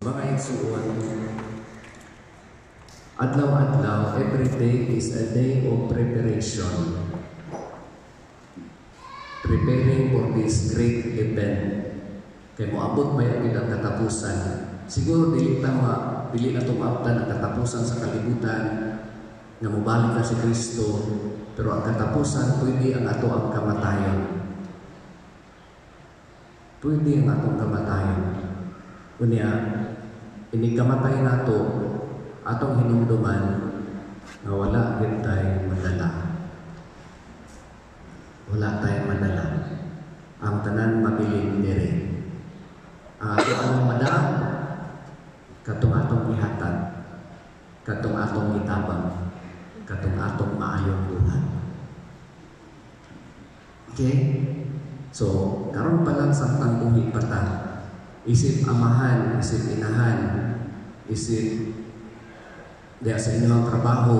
Mga igsuon, adlaw-adlaw, every day is a day of preparation. Preparing for this great event. Kaya moabot may ang katapusan. Siguro dili na tumaptan ang katapusan sa kalibutan na mubalik na si Kristo, pero ang katapusan pwede ang ato ang kamatayon. Pwede ang atong kamatayon. Kunya, inikamatay nato atong hinumduman na wala din tayo madala. Wala tayong madala. Ang tanan mabiling diri. Ang ato ang madala, katong atong ihatag, katong atong itabang, katong atong maayong buhay. Okay? So, karon pa lang sa tangbuhi pata, isip amahan, isip inahan, isip diya sa inyong trabaho,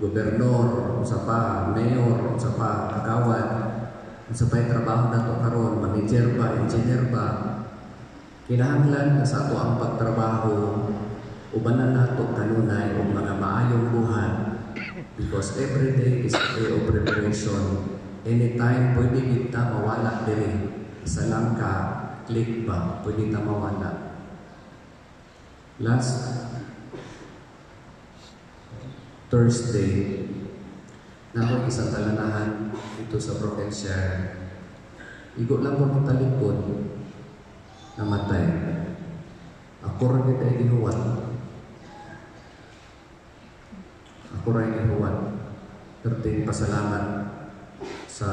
gobernador, sa pa, mayor, sa pa, kagawad, sa pa yung trabaho na ito karon, manager ba, engineer ba, kinahanglan na sa ato ang pagtrabaho, ubanan na ito kanunay o mga maayong buhay, because every day is a day of preparation. Anytime pwede kita mawala diri, isa lang ka, click ba, pwede na mawala. Last Thursday, na ako isang talanahan dito sa probinsya. Igo lang ko ng talikod, namatay. Ako rin ay gihuwat. Ako rin gihuwat. Perting pasalamat sa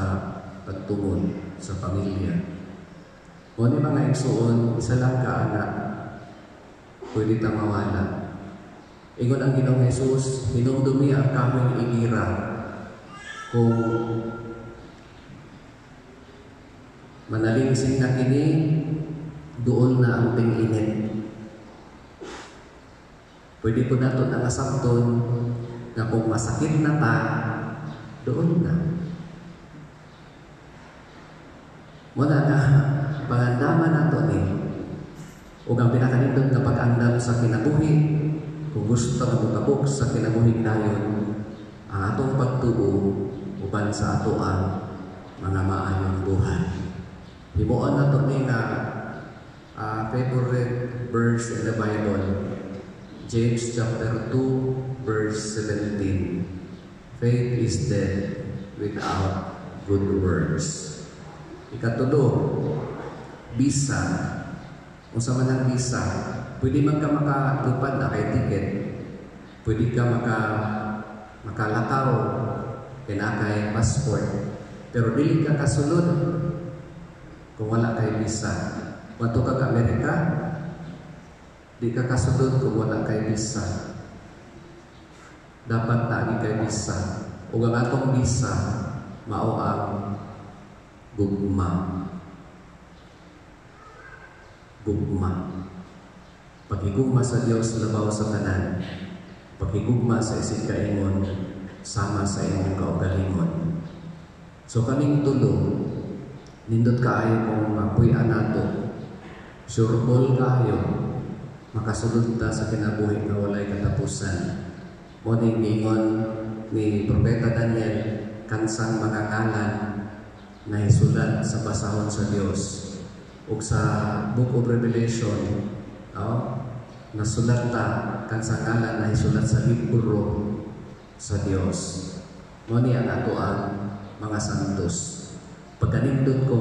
pagtungod sa pamilya. O ni mga igsuon, isa lang ka anak, pwede ta mawala. Ingon ang Ginoong Jesus, hinumdumi ang kaming igira kung manalingsing na kini, doon na ang ting-init. Pwede po nato na nasabton na kung masakit na ta, doon na. Muna na, pangandaman nato ni, o ang pinakanindot na pag-andam sa kinabuhi, kung gusto na butabok sa kinabuhi dayon, ang atong pagtuo uban sa ato ang mga maayong buhay. Himuon na ito ni nga favorite verse in the Bible, James chapter 2 verse 17. Faith is dead without good works. Ikatulo, bisa. Kung sa manang bisa, pwede man ka makalupad na kay ticket, pwede ka makalakaw kay passport, pero dili ka kasulod kung wala kay visa. Kung ka Amerika, di ka kasulod kung wala kay visa. Dapat na kay visa. O ang atong visa, mao ang gugma. Gugma. Paghigugma sa Dios labaw sa tanan. Paghigugma sa isig kaingon sama sa imong kaugalingon. So kaning tulo, nindot kaayo kung mapuy-an nato. Sureball kaayo, makasulod ta sa kinabuhi nga walay katapusan. Mo ning ingon ni Propeta Daniel, kansang mga ngalan na isulat sa basahon sa Dios. Ug sa Book of Revelation, nasulat ta kansang ngalan na isulat sa libro sa Dios. Muni ang ato ang mga santos. Pagkanindot ko,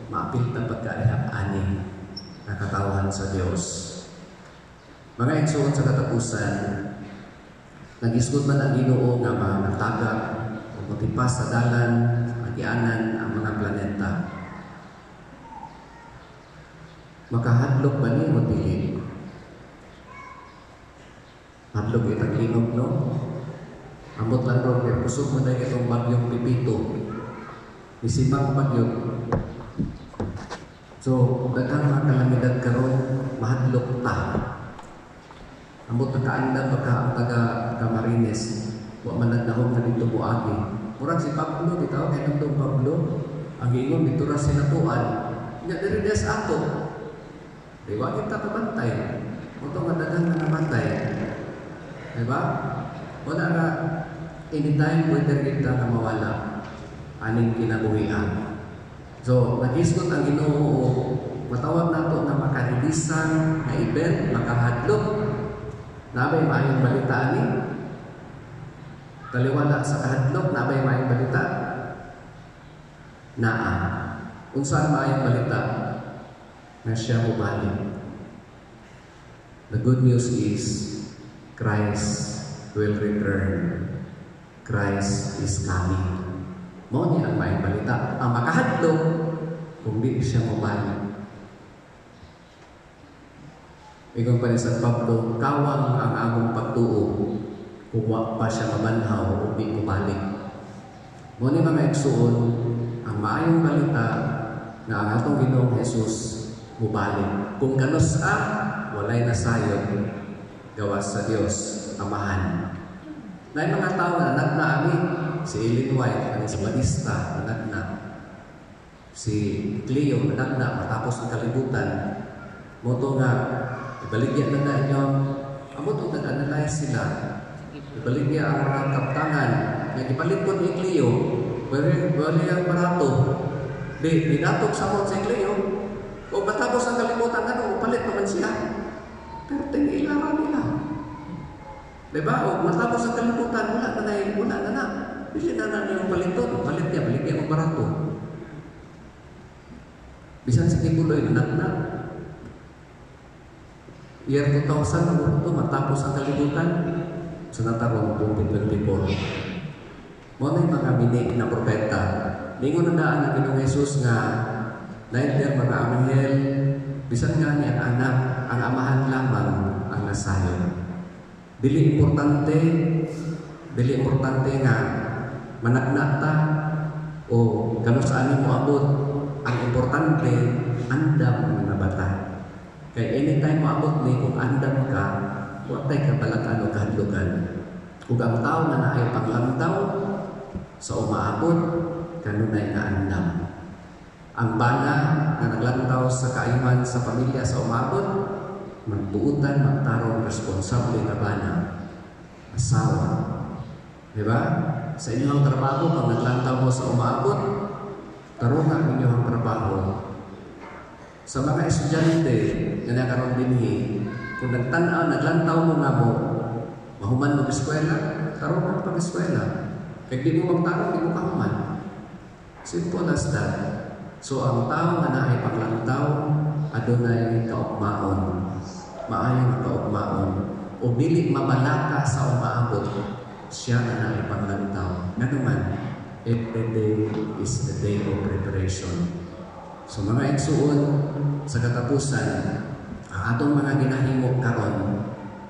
maapil na pagkaihap-ani na katawan sa Dios. Mga igsuon sa katapusan, nag-isgod man ang Ginoo nga manatagak o matipas sa dalan, magianan ang mga planeta. Makahadlok ba niyo o dili? Hadlok itang linog, no? Amot lang ron, kaya pusok mo na itong bagyong Pipito. Isimang bagyo. So, daghang mga kalamidad karon, mahadlok ta. Amot na kaandam baka ang taga-Camarines. Huwag managdahong na dito buagi. Murag si Pablo, bitaw, kaya nandong Pablo. Ang ingon, dito ra sinatuan. Nga, diri des ato. Di wag kita pabantay. ba? Wala nga, anytime pwede kita na mawala aning kinabuhian. So, nag-isgot ang Ginoo, matawag nato na makarilisan na event, makahadlok. Nabay maayong balita ani. Taliwala sa kahadlok, nabay maayong balita. Naa. Unsa maayong balita? Na siya mubalik. The good news is, Christ will return. Christ is coming. Mao ni ang maayong balita. Ang makahadlok, kung di siya mabalik. Ikaw pa ni San Pablo, kawang ang among pagtuo kung wa pa siya mabanhaw o di mabalik. Mao ni mga igsoon, ang maayong balita na ang atong Ginoong Jesus mubalik. Kung kanusa, walay nasayod gawas sa Dios Amahan. Na mga tao na anak na ami, si Ellen White, ang si Batista, anak na. Si Cleo, anak na, matapos ang kalibutan. Moto nga, ibaligyan na inyo, amo itong nag-analyze sila. Ibaligyan ang mga kaptangan, nagipalit po ni Cleo, wali ang barato. Di, dinatok sa mo si Cleo. O matapos ang kalibutan, ano, palit naman siya. Pero tingin-ilaran nila. Diba? O matapos ang kalibutan, wala na. Bili na yung paliton. Palit niya ang barato. Bisan si Tibuloy, anak na. Year 2000, ano ito, matapos ang kalibutan, sa natarong 2024. Mo na yung mga mini na propeta. Ningon na daan ang Ginoong Jesus nga, nainter mga anghel, bisan nga niya ang anak, ang amahan lamang ang nasayon. Dili importante nga managnata o gano saan mo abot. Ang importante, andam nga bata. Kaya anytime mo abot ni kung andam ka, watay ka balatan o kahadlukan. Kung ang tao na naay paglantaw sa umaabot, kanunay nga andam. Ang bana na naglantaw sa kaayuhan sa pamilya sa umaabot, magbuutan, magtarong responsable na bana, asawa. Diba? Sa inyong trabaho, pag naglantaw mo sa umaabot, tarong ang inyong trabaho. Sa mga estudyante na nakaroon dinhi, kung naglantaw mo nga mo, mahuman mo eskwela, tarong mo pag-eskwela. Kaya di mo magtarong, di mo kahuman. Simple as that. So, ang tao nga na ay paglantaw, adunay kaugmaon. Maayong kaugmaon. O dili mabalaka sa umaabot, siya na ay paglantaw. Nga naman, every day is the day of preparation. So, mga igsuon, sa katapusan, ang atong mga ginahimo karon,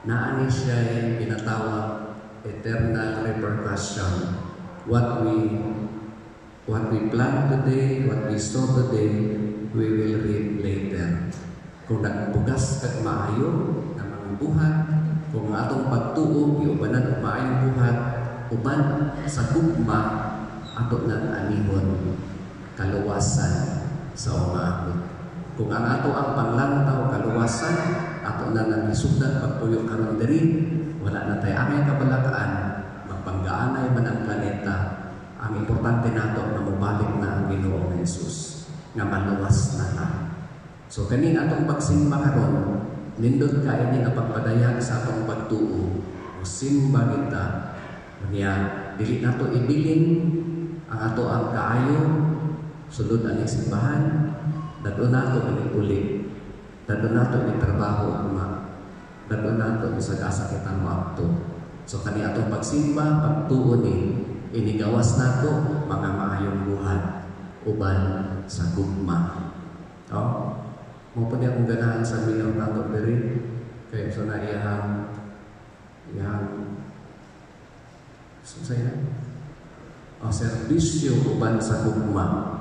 naani siya ay pinatawag eternal repercussion. What we plant today, what we sow today, we will reap later. Kung nagbugas kag maayo na mga buhat, kung atong pagtuo, iubanan og maayong buhat, uban sa gugma, ato nang anihon, kaluwasan sa umaabot. Kung ang ato ang panglantaw, kaluwasan, ato na nang isugdan pagtuyo karon diri, wala na tayo aming kabalataan, magpanggaanay man ang planeta. Ang importante nato na mabalik na ang Ginoong Jesus nga maluwas na ta. So kaning atong pagsimba karon, nindot ka ini nga pagpadayag sa atong pagtuo. Simba kita. Unya dili nato ibilin ang ato ang kaayo sulod ang simbahan. Dadto nato ini uli. Dadto nato ini trabaho uma. Dadto nato bisagasa kita maabto. So kani atong pagsimba, pagtuo ni inigawas nato mga maayong buhat uban sa gugma. Mo pa niya kung ganahan sa minang nato diri kaya so na iyang susay na serbisyo uban sa gugma.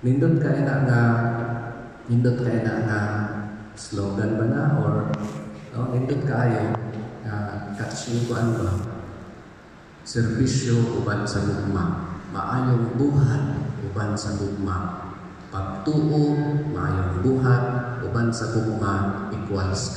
Nindot kaya na nga slogan ba na or nindot kayo catchy ko ano ba? Serbisyo uban sa gugma, maayong buhat uban sa gugma, pagtuo maayong buhat uban sa gugma equals